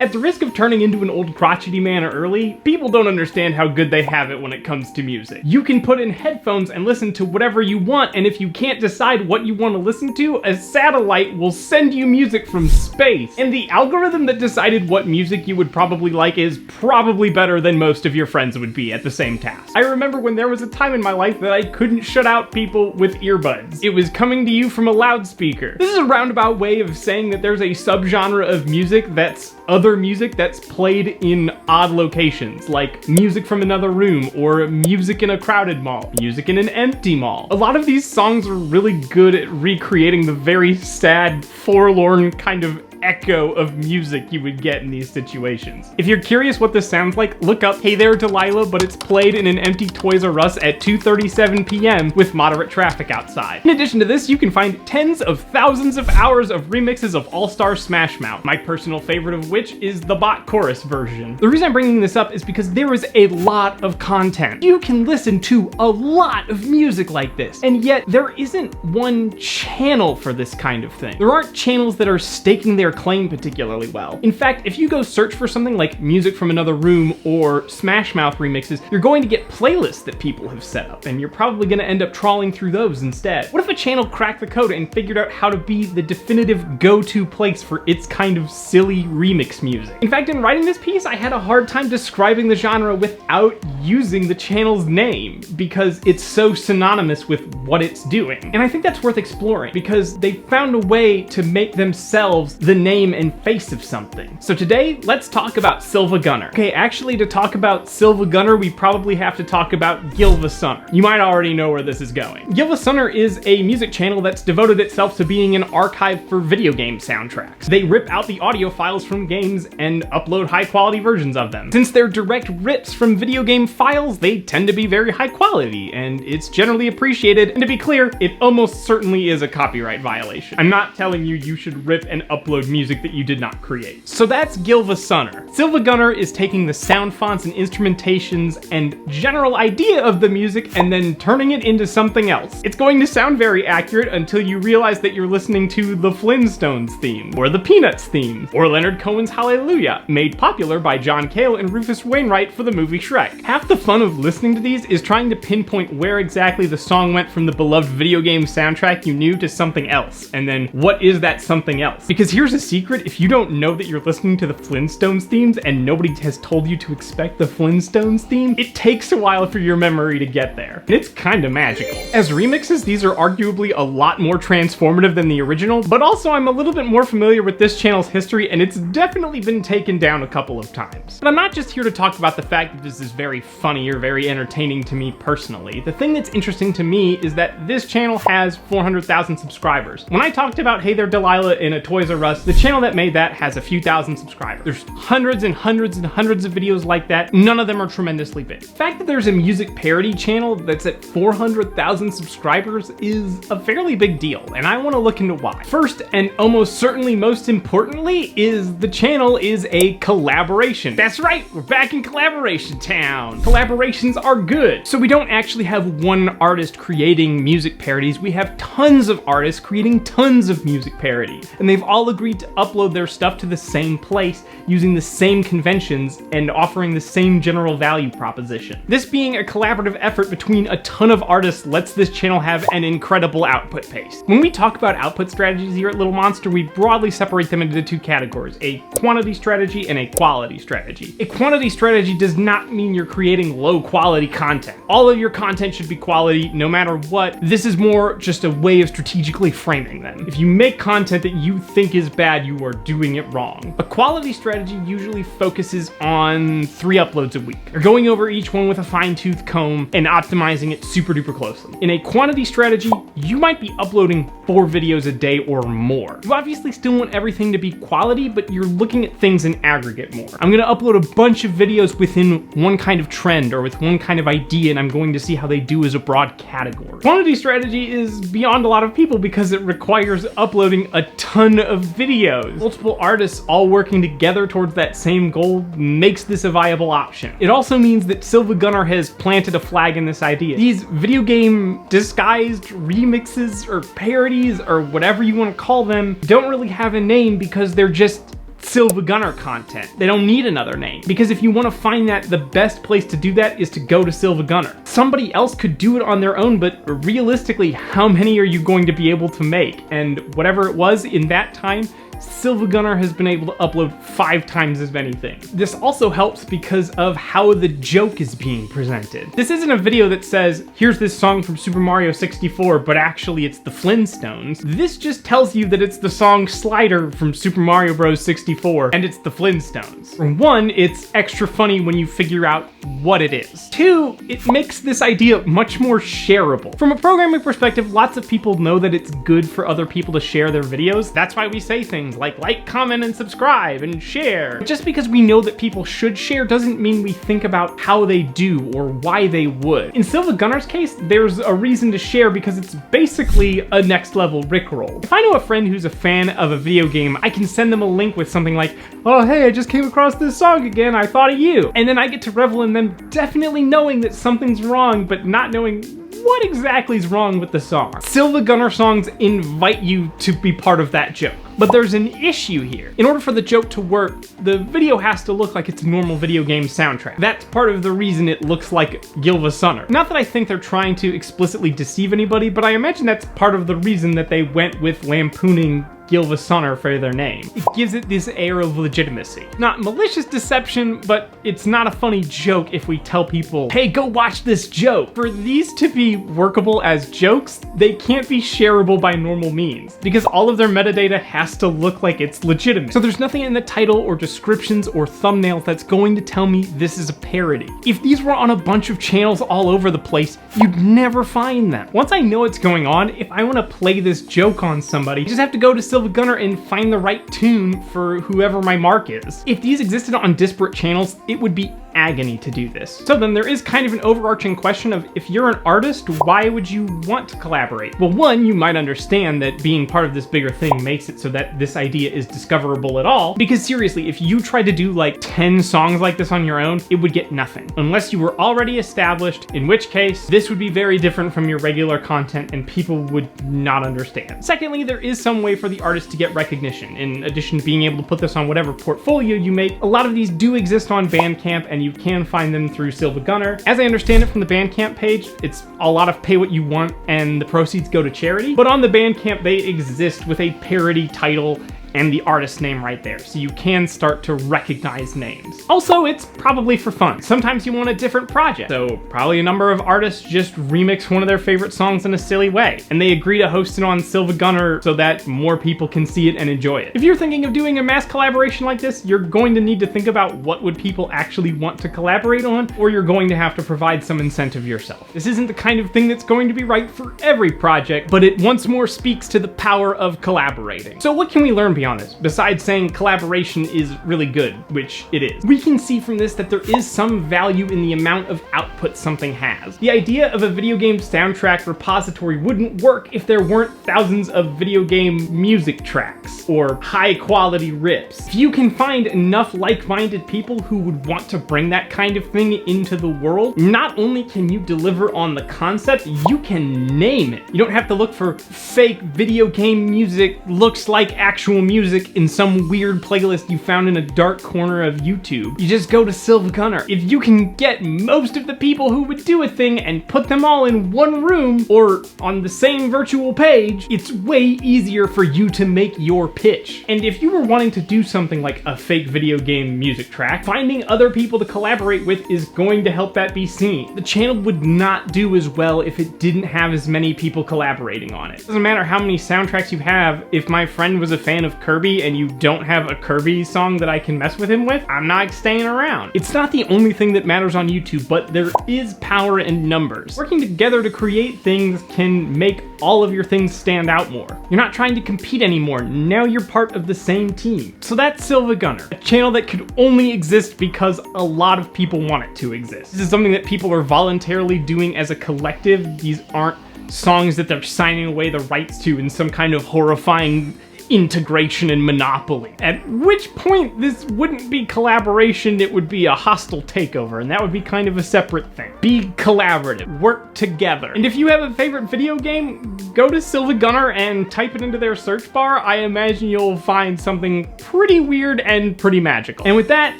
At the risk of turning into an old crotchety man early, people don't understand how good they have it when it comes to music. You can put in headphones and listen to whatever you want, and if you can't decide what you want to listen to, a satellite will send you music from space. And the algorithm that decided what music you would probably like is probably better than most of your friends would be at the same task. I remember when there was a time in my life that I couldn't shut out people with earbuds. It was coming to you from a loudspeaker. This is a roundabout way of saying that there's a subgenre of music that's other music that's played in odd locations, like music from another room, or music in a crowded mall, music in an empty mall. A lot of these songs are really good at recreating the very sad, forlorn kind of echo of music you would get in these situations. If you're curious what this sounds like, look up Hey There Delilah, but it's played in an empty Toys R Us at 2:37 p.m. with moderate traffic outside. In addition to this, you can find tens of thousands of hours of remixes of All-Star Smash Mouth, my personal favorite of which is the bot chorus version. The reason I'm bringing this up is because there is a lot of content. You can listen to a lot of music like this, and yet there isn't one channel for this kind of thing. There aren't channels that are staking their claim particularly well. In fact, if you go search for something like music from another room or Smash Mouth remixes, you're going to get playlists that people have set up, and you're probably going to end up trawling through those instead. What if a channel cracked the code and figured out how to be the definitive go-to place for its kind of silly remix music? In fact, in writing this piece, I had a hard time describing the genre without using the channel's name, because it's so synonymous with what it's doing. And I think that's worth exploring, because they found a way to make themselves the name and face of something. So today, let's talk about Silva Gunner. Okay, actually, to talk about Silva Gunner, we probably have to talk about Silva Gunner. You might already know where this is going. Silva Gunner is a music channel that's devoted itself to being an archive for video game soundtracks. They rip out the audio files from games and upload high-quality versions of them. Since they're direct rips from video game files, they tend to be very high quality, and it's generally appreciated. And to be clear, it almost certainly is a copyright violation. I'm not telling you you should rip and upload music that you did not create. So that's Silva Gunner. Silva Gunner is taking the sound fonts and instrumentations and general idea of the music and then turning it into something else. It's going to sound very accurate until you realize that you're listening to the Flintstones theme, or the Peanuts theme, or Leonard Cohen's Hallelujah, made popular by John Cale and Rufus Wainwright for the movie Shrek. Half the fun of listening to these is trying to pinpoint where exactly the song went from the beloved video game soundtrack you knew to something else, and then what is that something else? Because here's a secret: if you don't know that you're listening to the Flintstones themes and nobody has told you to expect the Flintstones theme, it takes a while for your memory to get there. And it's kinda magical. As remixes, these are arguably a lot more transformative than the original, but also I'm a little bit more familiar with this channel's history, and it's definitely been taken down a couple of times. But I'm not just here to talk about the fact that this is very funny or very entertaining to me personally. The thing that's interesting to me is that this channel has 400,000 subscribers. When I talked about Hey There Delilah in a Toys R Us, the channel that made that has a few thousand subscribers. There's hundreds and hundreds and hundreds of videos like that. None of them are tremendously big. The fact that there's a music parody channel that's at 400,000 subscribers is a fairly big deal, and I want to look into why. First, and almost certainly most importantly, is the channel is a collaboration. That's right, we're back in collaboration town. Collaborations are good. So we don't actually have one artist creating music parodies, we have tons of artists creating tons of music parodies, and they've all agreed to upload their stuff to the same place using the same conventions and offering the same general value proposition. This being a collaborative effort between a ton of artists lets this channel have an incredible output pace. When we talk about output strategies here at Little Monster, we broadly separate them into two categories: a quantity strategy and a quality strategy. A quantity strategy does not mean you're creating low quality content. All of your content should be quality no matter what. This is more just a way of strategically framing them. If you make content that you think is bad, you are doing it wrong. A quality strategy usually focuses on 3 uploads a week. You're going over each one with a fine-tooth comb and optimizing it super duper closely. In a quantity strategy, you might be uploading 4 videos a day or more. You obviously still want everything to be quality, but you're looking at things in aggregate more. I'm gonna upload a bunch of videos within one kind of trend or with one kind of idea, and I'm going to see how they do as a broad category. Quantity strategy is beyond a lot of people because it requires uploading a ton of videos. Multiple artists all working together towards that same goal makes this a viable option. It also means that Silva Gunner has planted a flag in this idea. These video game disguised remixes or parodies or whatever you want to call them don't really have a name because they're just Silva Gunner content. They don't need another name. Because if you want to find that, the best place to do that is to go to Silva Gunner. Somebody else could do it on their own, but realistically, how many are you going to be able to make? And whatever it was in that time, Silva Gunner has been able to upload 5 times as many things. This also helps because of how the joke is being presented. This isn't a video that says, here's this song from Super Mario 64, but actually it's the Flintstones. This just tells you that it's the song Slider from Super Mario Bros. 64, and it's the Flintstones. For one, it's extra funny when you figure out what it is. 2, it makes this idea much more shareable. From a programming perspective, lots of people know that it's good for other people to share their videos. That's why we say things like, comment, and subscribe, and share. Just because we know that people should share doesn't mean we think about how they do or why they would. In Silva Gunner's case, there's a reason to share because it's basically a next level Rickroll. If I know a friend who's a fan of a video game, I can send them a link with something like, oh hey, I just came across this song again, I thought of you. And then I get to revel in them definitely knowing that something's wrong, but not knowing what exactly is wrong with the song. Silva Gunner songs invite you to be part of that joke. But there's an issue here. In order for the joke to work, the video has to look like it's a normal video game soundtrack. That's part of the reason it looks like Silva Gunner. Not that I think they're trying to explicitly deceive anybody, but I imagine that's part of the reason that they went with lampooning Silva Gunner for their name. It gives it this air of legitimacy. Not malicious deception, but it's not a funny joke if we tell people, hey, go watch this joke. For these to be workable as jokes, they can't be shareable by normal means, because all of their metadata has to look like it's legitimate. So there's nothing in the title or descriptions or thumbnails that's going to tell me this is a parody. If these were on a bunch of channels all over the place, you'd never find them. Once I know what's going on, if I want to play this joke on somebody, I just have to go to Silva Gunner and find the right tune for whoever my mark is. If these existed on disparate channels, it would be agony to do this. So then there is kind of an overarching question of, if you're an artist, why would you want to collaborate? Well, one, you might understand that being part of this bigger thing makes it so that this idea is discoverable at all, because seriously, if you tried to do like 10 songs like this on your own, it would get nothing. Unless you were already established, in which case, this would be very different from your regular content and people would not understand. Secondly, there is some way for the artist to get recognition. In addition to being able to put this on whatever portfolio you make, a lot of these do exist on Bandcamp, and you can find them through Silva Gunner. As I understand it from the Bandcamp page, it's a lot of pay what you want and the proceeds go to charity. But on the Bandcamp, they exist with a parody title and the artist name right there, so you can start to recognize names. Also, it's probably for fun. Sometimes you want a different project, so probably a number of artists just remix one of their favorite songs in a silly way, and they agree to host it on Silva Gunner so that more people can see it and enjoy it. If you're thinking of doing a mass collaboration like this, you're going to need to think about what would people actually want to collaborate on, or you're going to have to provide some incentive yourself. This isn't the kind of thing that's going to be right for every project, but it once more speaks to the power of collaborating. So what can we learn beyond this, besides saying collaboration is really good, which it is? We can see from this that there is some value in the amount of output something has. The idea of a video game soundtrack repository wouldn't work if there weren't thousands of video game music tracks or high quality rips. If you can find enough like-minded people who would want to bring that kind of thing into the world, not only can you deliver on the concept, you can name it. You don't have to look for fake video game music looks like actual music in some weird playlist you found in a dark corner of YouTube. You just go to Silva Gunner. If you can get most of the people who would do a thing and put them all in one room or on the same virtual page, it's way easier for you to make your pitch. And if you were wanting to do something like a fake video game music track, finding other people to collaborate with is going to help that be seen. The channel would not do as well if it didn't have as many people collaborating on it. Doesn't matter how many soundtracks you have, if my friend was a fan of Kirby and you don't have a Kirby song that I can mess with him with, I'm not staying around. It's not the only thing that matters on YouTube, but there is power in numbers. Working together to create things can make all of your things stand out more. You're not trying to compete anymore. Now you're part of the same team. So that's Silva Gunner, a channel that could only exist because a lot of people want it to exist. This is something that people are voluntarily doing as a collective. These aren't songs that they're signing away the rights to in some kind of horrifying integration and monopoly. At which point this wouldn't be collaboration, it would be a hostile takeover, and that would be kind of a separate thing. Be collaborative, work together. And if you have a favorite video game, go to Silva Gunner and type it into their search bar. I imagine you'll find something pretty weird and pretty magical. And with that,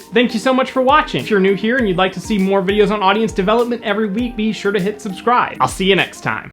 thank you so much for watching. If you're new here and you'd like to see more videos on audience development every week, be sure to hit subscribe. I'll see you next time.